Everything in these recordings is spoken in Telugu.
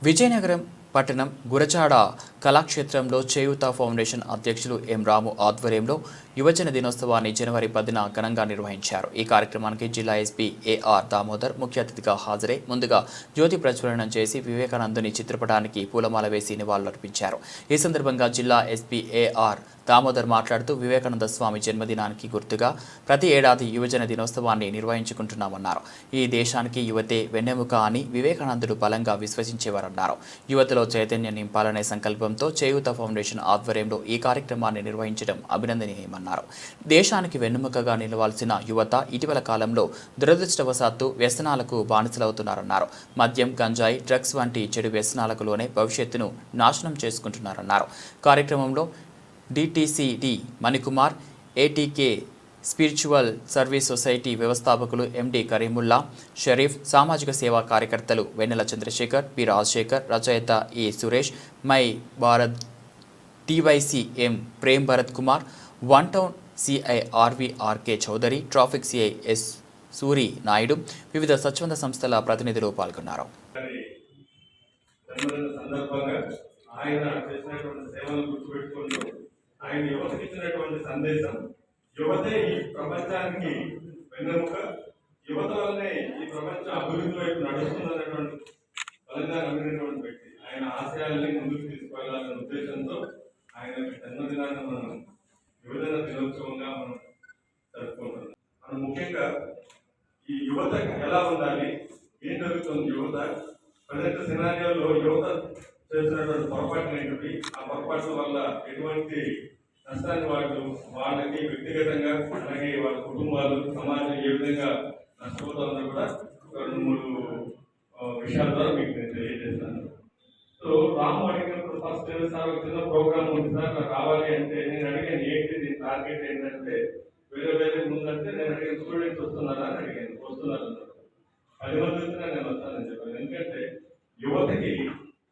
విజయనగరం పట్టణం గురచాడ కళాక్షేత్రంలో చేయూత ఫౌండేషన్ అధ్యక్షులు ఎం రాము ఆధ్వర్యంలో యువజన దినోత్సవాన్ని జనవరి 10న ఘనంగా నిర్వహించారు. ఈ కార్యక్రమానికి జిల్లా ఎస్పీ ఏఆర్ దామోదర్ ముఖ్య అతిథిగా హాజరై ముందుగా జ్యోతి ప్రజ్వలనం చేసి వివేకానందుని చిత్రపటానికి పూలమాల వేసి నివాళులర్పించారు. ఈ సందర్భంగా జిల్లా ఎస్పీ ఏఆర్ దామోదర్ మాట్లాడుతూ వివేకానంద స్వామి జన్మదినానికి గుర్తుగా ప్రతి ఏడాది యువజన దినోత్సవాన్ని నిర్వహించుకుంటున్నామన్నారు. ఈ దేశానికి యువతే వెన్నెముక అని వివేకానందుడు బలంగా విశ్వసించేవారన్నారు. యువతలో చైతన్యం నింపాలనే సంకల్పంతో చేయూత ఫౌండేషన్ ఆధ్వర్యంలో ఈ కార్యక్రమాన్ని నిర్వహించడం అభినందనీయమన్నారు. దేశానికి వెన్నెముకగా నిలవాల్సిన యువత ఇటీవల కాలంలో దురదృష్టవశాత్తు వ్యసనాలకు బానిసలవుతున్నారన్నారు. మద్యం, గంజాయి, డ్రగ్స్ వంటి చెడు వ్యసనాలకు లోనే భవిష్యత్తును నాశనం చేసుకుంటున్నారన్నారు. కార్యక్రమంలో DTCD Manikumar, ATK spiritual service society వ్యవస్థాపకులు ఎండి కరీముల్లా, షరీఫ్, సామాజిక సేవా కార్యకర్తలు వెన్నెల చంద్రశేఖర్, పి రాజశేఖర్, రచయిత E Suresh, my Bharat TYC M Prem Bharat Kumar, one town CI RVRK Chowdary, traffic CI S Suri Naidu, వివిధ స్వచ్ఛంద సంస్థల ప్రతినిధులు పాల్గొన్నారు. ఆయన యువతకి ఇచ్చినటువంటి సందేశం, యువతే ఈ ప్రపంచానికి వెన్నెముక, యువత వల్లనే ఈ ప్రపంచం అభివృద్ధి వైపు నడుస్తుందన్నటువంటి బలంగా నమ్మినటువంటి వ్యక్తి. ఆయన ఆశయాల్ని ముందుకు తీసుకెళ్లాలనే ఉద్దేశంతో ఆయన జన్మదినాన్ని మనం యువజన దినోత్సవంగా మనం జరుపుకుంటున్నాం. మనం ముఖ్యంగా ఈ యువత ఎలా ఉండాలి, ఏం జరుగుతుంది, యువత ప్రజెంట్ సినారియోలో యువత చేస్తున్నటువంటి పొరపాట్లు ఏంటి, ఆ పొరపాట్ల వల్ల ఎటువంటి నష్టాన్ని వాళ్ళకి వ్యక్తిగతంగా అలాగే వాళ్ళ కుటుంబాలు, సమాజం ఏ విధంగా నష్టపోతుందో కూడా ఒక 2-3 విషయాల ద్వారా మీకు నేను తెలియజేస్తాను. సో రాము అడిగినప్పుడు ఫస్ట్ సార్ ఒక చిన్న ప్రోగ్రామ్ ఉంది సార్, నాకు రావాలి అంటే నేను అడిగాను ఏంటి దీని టార్గెట్ ఏంటంటే వేరే ముందంటే నేను అడిగిన స్టూడెంట్స్ వస్తున్నారా అని అడిగాను. వస్తున్నారు, 10 మంది వచ్చినా నేను వస్తానని చెప్పాను. ఎందుకంటే యువతకి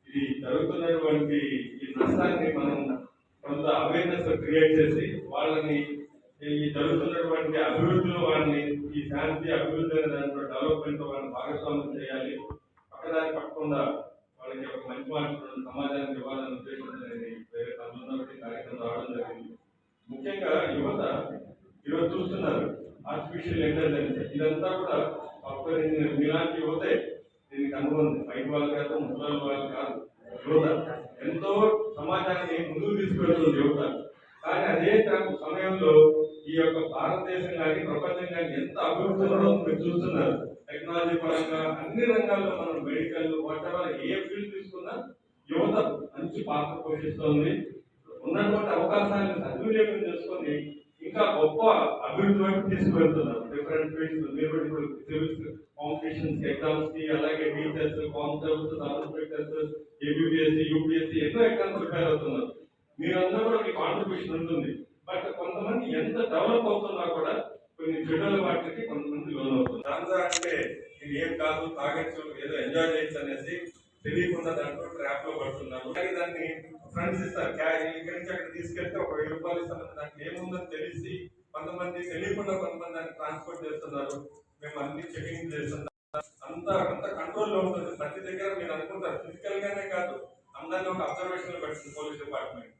ఇది జరుగుతున్నటువంటి ఈ నష్టాన్ని మనం కొంత అవేర్నెస్ క్రియేట్ చేసి వాళ్ళని ఈ జరుగుతున్నటువంటి అభివృద్ధిలో వాళ్ళని ఈ శాంతి అభివృద్ధి అనే దాంట్లో డెవలప్మెంట్ వాళ్ళని భాగస్వామ్యం చేయాలి. పక్కదారి పట్టకుండా వాళ్ళకి ఒక మంచి మార్పు సమాజానికి ఇవ్వాలనే ఉద్దేశంతో వేరే తమిళనాడు కార్యక్రమం రావడం జరిగింది. ముఖ్యంగా యువత ఈరోజు చూస్తున్నారు ఆర్టిఫిషియల్ ఇంటెలిజెన్స్, ఇదంతా కూడా సాఫ్ట్వేర్ ఇంజనీర్ మీలాంటి యువతే దీనికి అనుబంధం. బయట వాళ్ళు కాదు, ముసలి వాళ్ళు కాదు, యువత ఎంతో సమాజాన్ని ముందుకు తీసుకెళ్తుంది యువత. కానీ అదే సమయంలో ఈ యొక్క భారతదేశం కానీ ప్రపంచం కానీ ఎంత అభివృద్ధిలో మీరు చూస్తున్నారు. టెక్నాలజీ పరంగా అన్ని రంగాల్లో మనం మెడికల్ వాటెవర్ ఏ ఫీల్డ్ తీసుకున్నా యువత మంచి పాత్ర పోషిస్తుంది. ఉన్నటువంటి అవకాశాలను సద్వినియోగం చేసుకొని ఇంకా గొప్ప అభివృద్ధి వైపు తీసుకువెళ్తున్నారు. డిఫరెంట్ ఫీల్డ్స్ మీరు సివిల్స్ కాంపిటీషన్స్ ఎగ్జామ్స్ కి, అలాగే teachers, constables, sub inspectors, ABPSC, UPSC ఎన్నో ఎగ్జామ్స్ ప్రిపేర్ అవుతున్నారు. మీరందరూ కూడా మీ కాంట్రిబ్యూషన్ ఉంటుంది. బట్ కొంతమంది ఎంత డెవలప్ అవుతున్నా కూడా కొన్ని చెడుల వాటికి కొంతమంది లోన్ అవుతుంది. దాంతో అంటే ఇది ఏం కాదు, తాగొచ్చు, ఏదో ఎంజాయ్ చేయొచ్చు అనేసి తెలియకుండా దాంట్లో ట్రాప్ లో పడుతున్నారు. దాన్ని ఫ్రెండ్స్ ఇస్తారు, ఇక్కడి నుంచి అక్కడ తీసుకెళ్తే ఒక 1000 రూపాయలు ఇస్తామని దాంట్లో ఏముందని తెలిసి కొంతమంది తెలియకుండా కొంతమంది దాన్ని ట్రాన్స్పోర్ట్ చేస్తున్నారు. మేము అన్ని చెకింగ్ చేస్తున్నాం. అంత కంట్రోల్లో ఉంటుంది. ప్రతి దగ్గర మీరు అనుకుంటారు ఫిజికల్ గానే కాదు, అందరినీ ఒక అబ్జర్వేషన్ లో పెడుతుంది పోలీస్ డిపార్ట్మెంట్.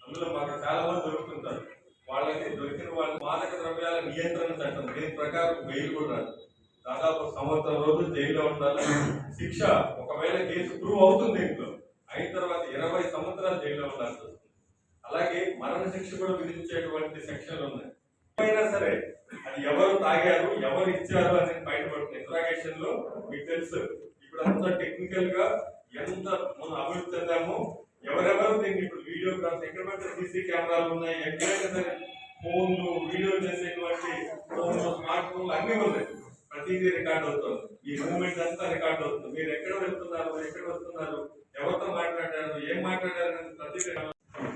అందులో మాకు చాలా మంది దొరుకుతుంటారు. వాళ్ళకి దొరికిన వాళ్ళు మాదక ద్రవ్యాల నియంత్రణ చట్టం దీని ప్రకారం బెయిల్ కూడా రాదు. దాదాపు 1 సంవత్సరం రోజులు జైల్లో ఉండాలి. శిక్ష ఒకవేళ కేసు ప్రూవ్ అవుతుంది ఇంట్లో అయిన తర్వాత 20 సంవత్సరాలు జైల్లో ఉండాల్సి వస్తుంది. అలాగే మరణ శిక్ష కూడా విధించేటువంటి సెక్షన్లు ఉన్నాయి. ఏమైనా సరే అది ఎవరు తాగారు, ఎవరు ఇచ్చారు అనేది బయటపడుతుంది. ఇంట్రాగేషన్ లో మీకు తెలుసు ఇప్పుడు అంతా టెక్నికల్ గా ఎంత మనం అభివృద్ధి చెందామో, ఎవరెవరు దీన్ని ఇప్పుడు వీడియోగ్రాఫ్స్ ఎక్కడ పడితే సీసీ కెమెరాలు ఉన్నాయి, ఎక్కడైనా సరే ఫోన్లు, వీడియో చేసేటువంటి ఫోన్లు, స్మార్ట్ ఫోన్లు అన్నీ ఉన్నాయి. ప్రతిదీ రికార్డ్ అవుతుంది. ఈ మూవ్మెంట్ అంతా రికార్డ్ అవుతుంది. మీరు ఎక్కడ వెళ్తున్నారు, ఎక్కడ వస్తున్నారు, ఎవరితో మాట్లాడారు, ఏం మాట్లాడారు అనేది ప్రతి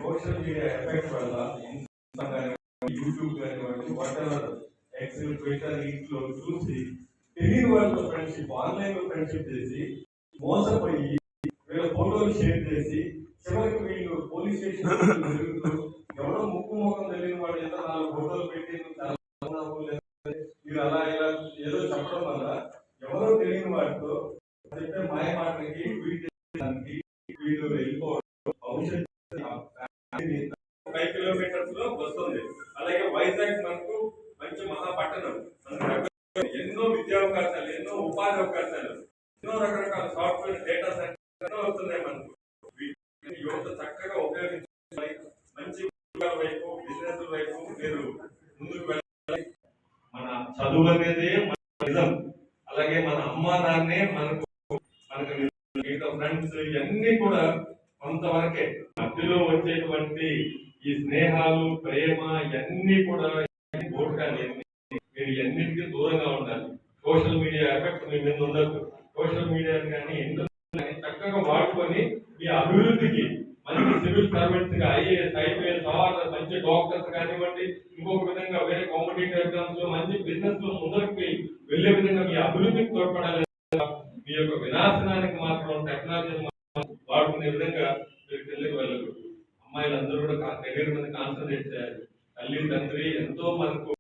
సోషల్ మీడియా ఎఫెక్ట్ వల్ల యూట్యూబ్ కానివ్వండి, వాటెవర్ ఎక్స్, ట్విట్టర్, ఇంట్లో చూసి తెలియని వాళ్ళతో ఫ్రెండ్షిప్, ఆన్లైన్ లో ఫ్రెండ్షిప్ చేసి మోసపోయి వీళ్ళ ఫోటోలు షేర్ చేసి చివరికి వీళ్ళు పోలీస్ స్టేషన్ తిరుగుతూ ఎవరో ముక్కు ముఖం తెలియని వాడు ఏదో 4 ఫోటోలు పెట్టి మీరు అలా ఇలా ఏదో చెప్పడం వల్ల ఎవరో తెలియని వాటితో చెప్పే మాయ మాటలకి వీటి రావడానికి వీళ్ళు వెళ్ళిపోవడం భవిష్యత్తు 5 కిలోమీటర్స్ లో వస్తుంది. అలాగే వైజాగ్ మనకు మంచి మహాపట్టణం, ఎన్నో విద్యా అవకాశాలు, ఎన్నో ఉపాధి అవకాశాలు, ఎన్నో రకరకాల సాఫ్ట్వేర్ డేటా సెంటర్స్ ఎన్నో వస్తున్నాయి మనకు. యువత చక్కగా ఉపయోగించాలి, మంచి వైపు బిజినెస్ వైపు మీరు ముందుకు వెళ్ళాలి. మన చదువు అనేది మన నిజం, అలాగే మన అమ్మా నాన్నే మనకు మిగతా ఫ్రెండ్స్ ఇవన్నీ కూడా కొంతవరకే. మధ్యలో వచ్చేటువంటి ఈ స్నేహాలు, ప్రేమ ఇవన్నీ కూడా మీరు ఎన్నింటికి దూరంగా ఉండాలి. సోషల్ మీడియా ఎఫెక్ట్ మీ మీద ఉండదు. సోషల్ మీడియా కానీ ఇంటర్నెట్ చక్కగా వాడుకొని మీ అభివృద్ధికి మంచి సివిల్ సర్వెంట్స్ గా ఐఏఎస్, ఐపీఎస్, మంచి డాక్టర్స్ కానివ్వండి, ఇంకొక విధంగా వేరే కాంపిటేటివ్ ఎగ్జామ్స్ లో మంచి బిజినెస్ లో ముందరికి వెళ్లే విధంగా మీ అభివృద్ధికి తోడ్పడాలి. మీ యొక్క వినాశనానికి మాత్రం టెక్నాలజీ వాడుకునే విధంగా మీరు కెళ్ళకి వెళ్ళరు. అమ్మాయిలందరూ కూడా కెరీర్ మీద కాన్సన్ట్రేట్ చేయాలి. తల్లి తండ్రి ఎంతో మనకు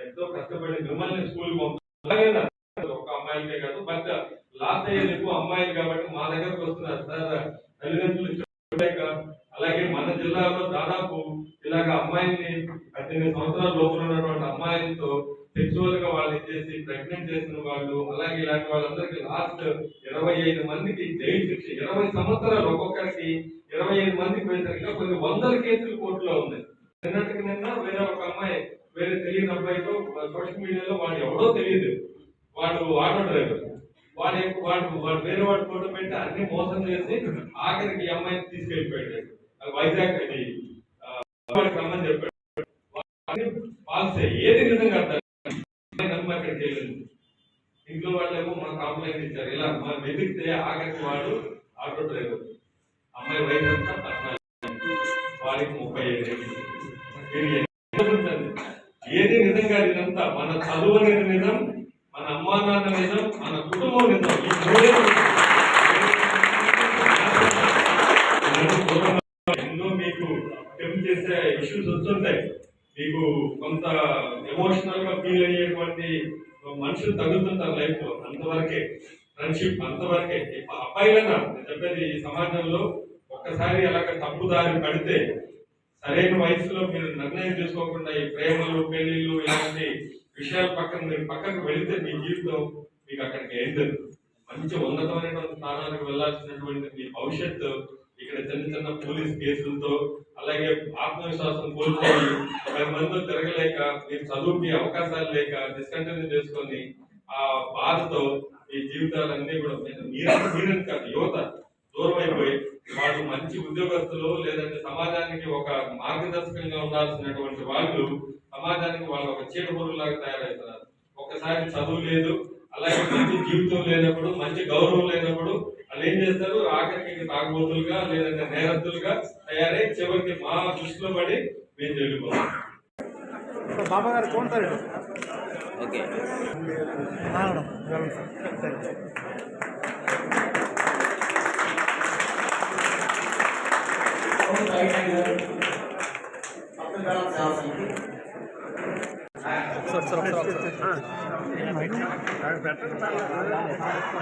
ఎంతో కష్టపడి మిమ్మల్ని స్కూల్ పంపుతారు. ఒక అమ్మాయిలకే కాదు, బట్ లాస్ట్ అయ్యేది ఎక్కువ అమ్మాయిలు కాబట్టి మా దగ్గరకు వస్తున్నారు సార్. తల్లిదండ్రులు చూడలేక, అలాగే మన జిల్లాలో దాదాపు ఇలాగ అమ్మాయిల్ని 18 సంవత్సరాల లోపల ఉన్నటువంటి అమ్మాయిలతో సెక్చువల్ గా వాళ్ళు ఇచ్చేసి ప్రెగ్నెంట్ చేసిన వాళ్ళు, అలాగే ఇలాంటి వాళ్ళందరికీ లాస్ట్ 25 మందికి జైలు శిక్ష, 20 సంవత్సరాలు ఒక్కొక్కరికి 25 మందికి వేసరిగా కొన్ని వందల కేసులు కోర్టులో ఉన్నాయి. నిన్న వేరే ఒక అమ్మాయి, వేరే తెలియని అబ్బాయితో సోషల్ మీడియాలో వాడు ఎవడో తెలియదు, వాడు ఆటో డ్రైవర్, వాడు వేరే వాడి ఫోటో పెట్టి అన్ని మోసం చేసి ఆఖరికి ఈ అమ్మాయిని తీసుకెళ్ళిపోయాడు. వైజాగ్ అది వాడికి రమ్మని చెప్పాడు. ఏది నిజంగా అక్కడికి వెళ్ళింది. ఇంట్లో వాళ్ళేమో మాకు కంప్లైంట్ ఇచ్చారు. ఇలా మనం వెతికితే ఆఖరికి వాడు ఆటో డ్రైవర్, అమ్మాయి వయసు అంతా 14, వాడికి 35. ఏది నిజంగా ఇదంతా మన చదువు అనేది నిజం, మన అమ్మా నాన్న నిజం, మన కుటుంబం నిజం. ఈ ఎన్నో మీకు టెంప్ట్ చేసే ఇష్యూస్ వస్తుంటాయి. మీకు కొంత ఎమోషనల్ గా ఫీల్ అయ్యేటువంటి మనుషులు తగులుతుంటారు లైఫ్ లో. అంతవరకే ఫ్రెండ్షిప్, అంతవరకే. అబ్బాయిలన్నా నేను చెప్పేది, ఈ సమాజంలో ఒక్కసారి అలాగ తప్పుదారి పడితే సరైన వయసులో మీరు నిర్ణయం తీసుకోకుండా ఈ ప్రేమలు, పెళ్లిళ్ళు ఇలాంటి విషయాల పక్కకు వెళితే మీ జీవితం మీకు అక్కడికి ఎండదు. మంచి ఉన్నతమైనటువంటి స్థానానికి వెళ్లాల్సినటువంటి మీ భవిష్యత్తు ఇక్కడ చిన్న చిన్న పోలీస్ కేసులతో, అలాగే ఆత్మవిశ్వాసం కోల్పోయి 10 మందితో తిరగలేక, మీరు చదువుకి అవకాశాలు లేక డిస్కంటిన్యూ చేసుకొని ఆ బాధతో మీ జీవితాలన్నీ కూడా మీరని కాదు, యువత దూరం అయిపోయి వాళ్ళు మంచి ఉద్యోగస్తులు, లేదంటే సమాజానికి ఒక మార్గదర్శకంగా ఉండాల్సినటువంటి వాళ్ళు సమాజానికి వాళ్ళు ఒక చీడపురుగులాగా తయారవుతున్నారు. ఒక్కసారి చదువు లేదు, అలాగే మంచి జీవితం లేనప్పుడు, మంచి గౌరవం లేనప్పుడు వాళ్ళు ఏం చేస్తారు, ఆఖరికి తాగుబోతులుగా లేదంటే నేరస్తులుగా తయారై చివరికి మా దృష్టిలో పడి మేము వెళ్ళిపోతాం. బాబా గారు कौन सर ఓకే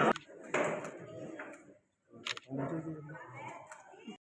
सर